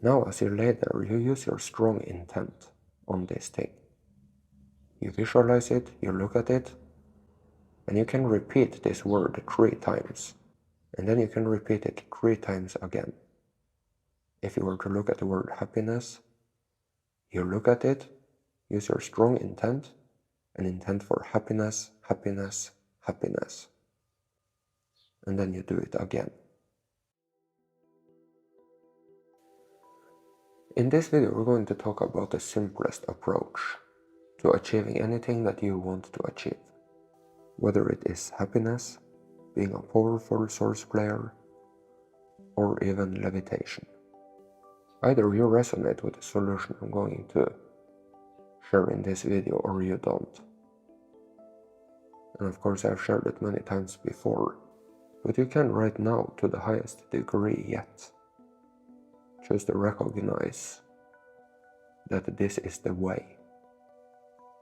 Now as you lay there, you use your strong intent on this thing. You visualize it, you look at it, and you can repeat this word 3 times. And then you can repeat it 3 times again. If you were to look at the word happiness, you look at it, use your strong intent, and intent for happiness, happiness, happiness. And then you do it again. In this video, we're going to talk about the simplest approach to achieving anything that you want to achieve. Whether it is happiness, being a powerful source player, or even levitation. Either you resonate with the solution I'm going to share in this video or you don't. And of course I've shared it many times before, but you can right now, to the highest degree yet, choose to recognize that this is the way.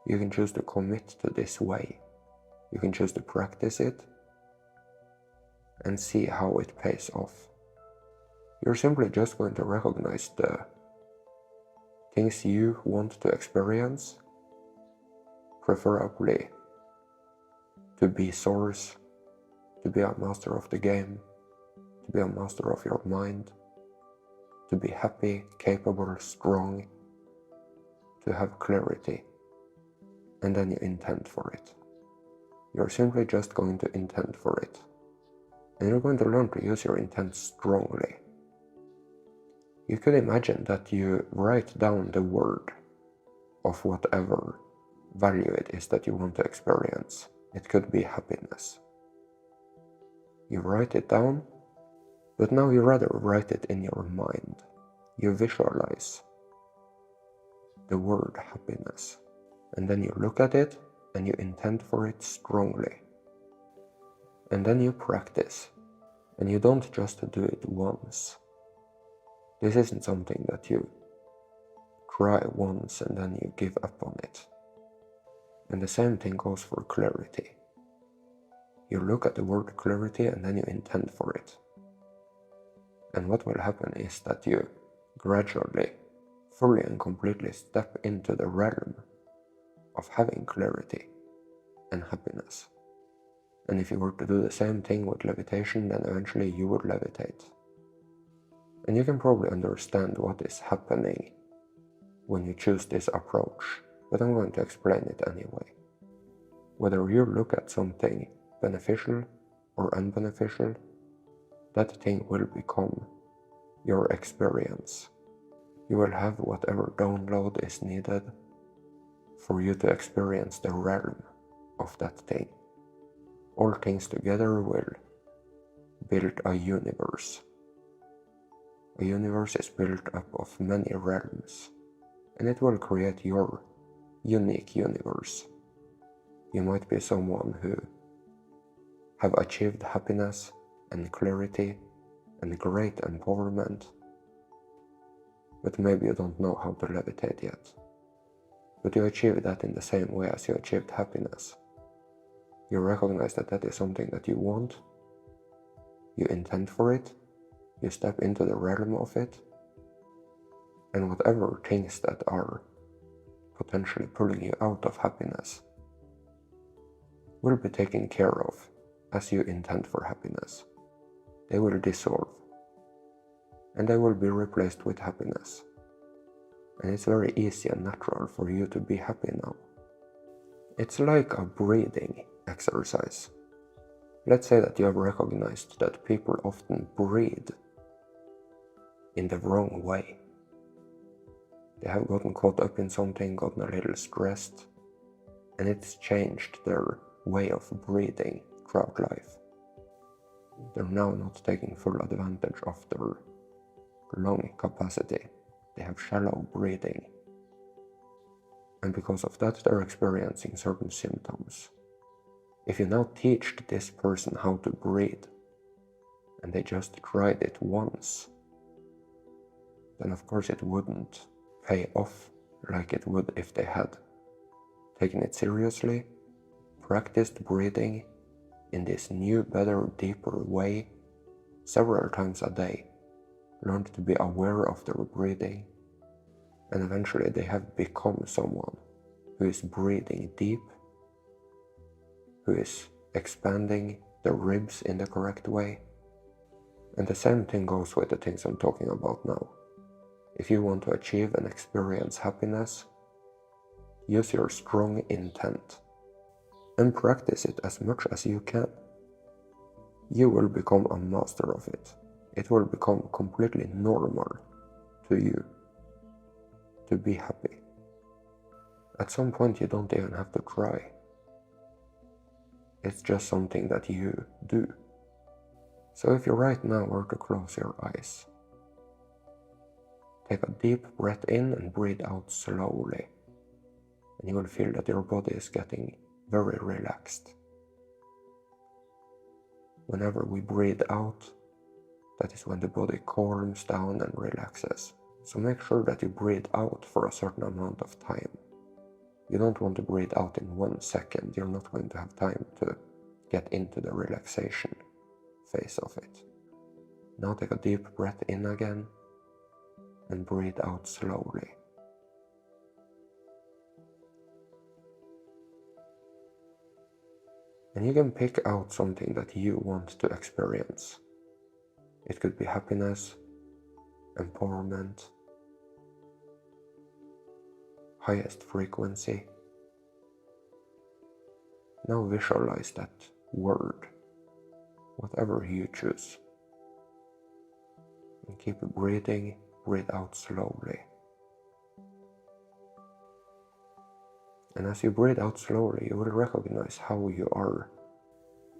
You can choose to commit to this way. You can choose to practice it and see how it pays off. You're simply just going to recognize the things you want to experience, preferably to be source, to be a master of the game, to be a master of your mind, to be happy, capable, strong, to have clarity, and then you intend for it. You're simply just going to intend for it. And you're going to learn to use your intent strongly. You could imagine that you write down the word of whatever value it is that you want to experience. It could be happiness. You write it down, but now you rather write it in your mind. You visualize the word happiness, and then you look at it and you intend for it strongly. And then you practice, and you don't just do it once. This isn't something that you try once and then you give up on it. And the same thing goes for clarity. You look at the word clarity and then you intend for it. And what will happen is that you gradually, fully and completely step into the realm of having clarity and happiness. And if you were to do the same thing with levitation, then eventually you would levitate. And you can probably understand what is happening when you choose this approach, but I'm going to explain it anyway. Whether you look at something beneficial or unbeneficial, that thing will become your experience. You will have whatever download is needed for you to experience the realm of that thing. All things together will build a universe. A universe is built up of many realms, and it will create your unique universe. You might be someone who have achieved happiness and clarity and great empowerment, but maybe you don't know how to levitate yet. But you achieve that in the same way as you achieved happiness. You recognize that that is something that you want, you intend for it, you step into the realm of it, and whatever things that are potentially pulling you out of happiness will be taken care of as you intend for happiness. They will dissolve, and they will be replaced with happiness. And it's very easy and natural for you to be happy now. It's like a breathing exercise. Let's say that you have recognized that people often breathe in the wrong way. They have gotten caught up in something, gotten a little stressed, and it's changed their way of breathing throughout life. They're now not taking full advantage of their lung capacity. They have shallow breathing. And because of that, they're experiencing certain symptoms. If you now teach this person how to breathe, and they just tried it once, then of course it wouldn't pay off like it would if they had taken it seriously, practiced breathing in this new, better, deeper way several times a day, learned to be aware of their breathing, and eventually they have become someone who is breathing deep, who is expanding their ribs in the correct way. And the same thing goes with the things I'm talking about now. If you want to achieve and experience happiness, use your strong intent and practice it as much as you can. You will become a master of it. It will become completely normal to you to be happy. At some point you don't even have to try. It's just something that you do. So if you right now were to close your eyes, take a deep breath in and breathe out slowly, and you will feel that your body is getting very relaxed. Whenever we breathe out, that is when the body calms down and relaxes. So make sure that you breathe out for a certain amount of time. You don't want to breathe out in 1 second. You're not going to have time to get into the relaxation phase of it. Now take a deep breath in again and breathe out slowly. And you can pick out something that you want to experience. It could be happiness, empowerment, highest frequency. Now visualize that word, whatever you choose. And keep breathing, breathe out slowly. And as you breathe out slowly, you will recognize how you are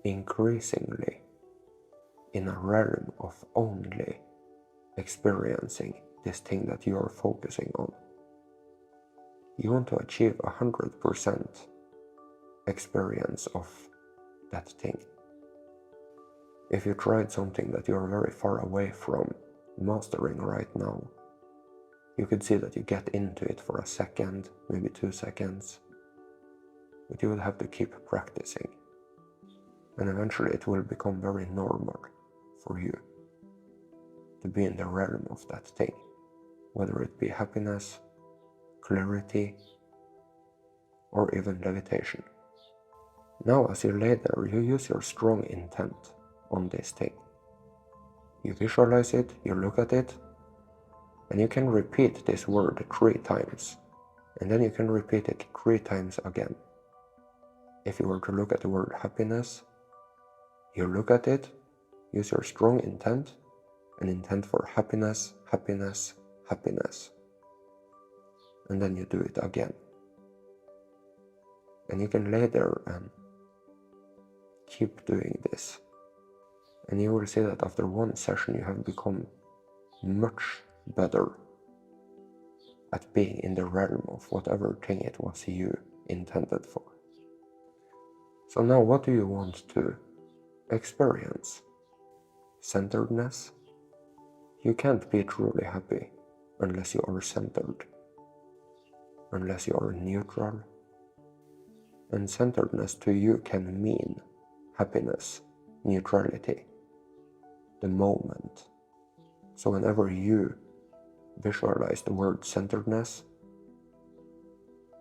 increasingly in a realm of only experiencing this thing that you are focusing on. You want to achieve 100% experience of that thing. If you tried something that you are very far away from mastering right now, you could see that you get into it for a second, maybe 2 seconds, but you will have to keep practicing. And eventually it will become very normal for you to be in the realm of that thing, whether it be happiness, clarity, or even levitation. Now as you lay there, you use your strong intent on this thing. You visualize it, you look at it, and you can repeat this word 3 times, and then you can repeat it 3 times again. If you were to look at the word happiness, you look at it, use your strong intent, and intent for happiness, happiness, happiness. And then you do it again. And you can lay there and keep doing this. And you will see that after 1 session you have become much better at being in the realm of whatever thing it was you intended for. So now what do you want to experience? Centeredness? You can't be truly happy unless you are centered, unless you are neutral. And centeredness to you can mean happiness, neutrality, the moment. So whenever you visualize the word centeredness,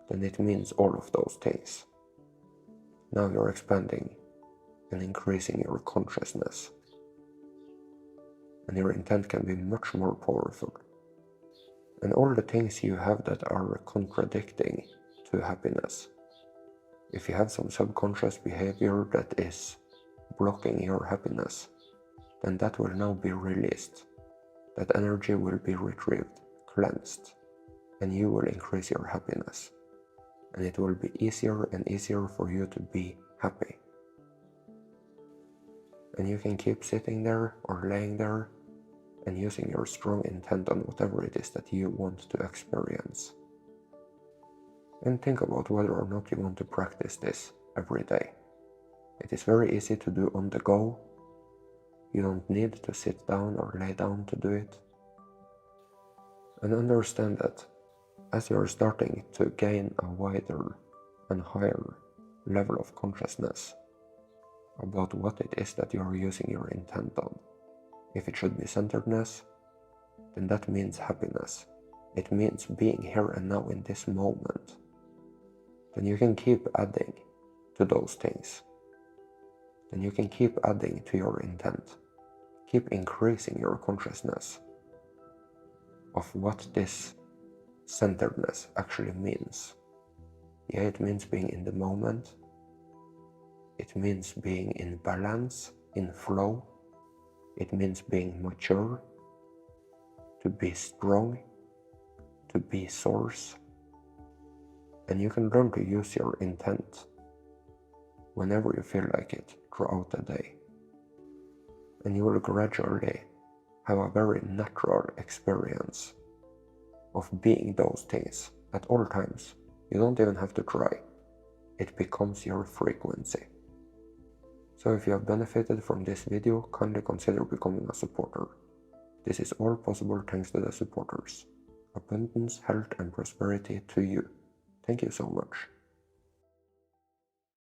then it means all of those things. Now you're expanding and increasing your consciousness, and your intent can be much more powerful. And all the things you have that are contradicting to happiness, if you have some subconscious behavior that is blocking your happiness, then that will now be released. That energy will be retrieved, cleansed, and you will increase your happiness. And it will be easier and easier for you to be happy. And you can keep sitting there or laying there and using your strong intent on whatever it is that you want to experience. And think about whether or not you want to practice this every day. It is very easy to do on the go. You don't need to sit down or lay down to do it. And understand that as you are starting to gain a wider and higher level of consciousness about what it is that you are using your intent on, if it should be centeredness, then that means happiness. It means being here and now in this moment. Then you can keep adding to those things. Then you can keep adding to your intent. Keep increasing your consciousness of what this centeredness actually means. Yeah, it means being in the moment. It means being in balance, in flow. It means being mature, to be strong, to be source. And you can learn to use your intent whenever you feel like it throughout the day. And you will gradually have a very natural experience of being those things at all times. You don't even have to try. It becomes your frequency. So if you have benefited from this video, kindly consider becoming a supporter. This is all possible thanks to the supporters. Abundance, health and prosperity to you. Thank you so much.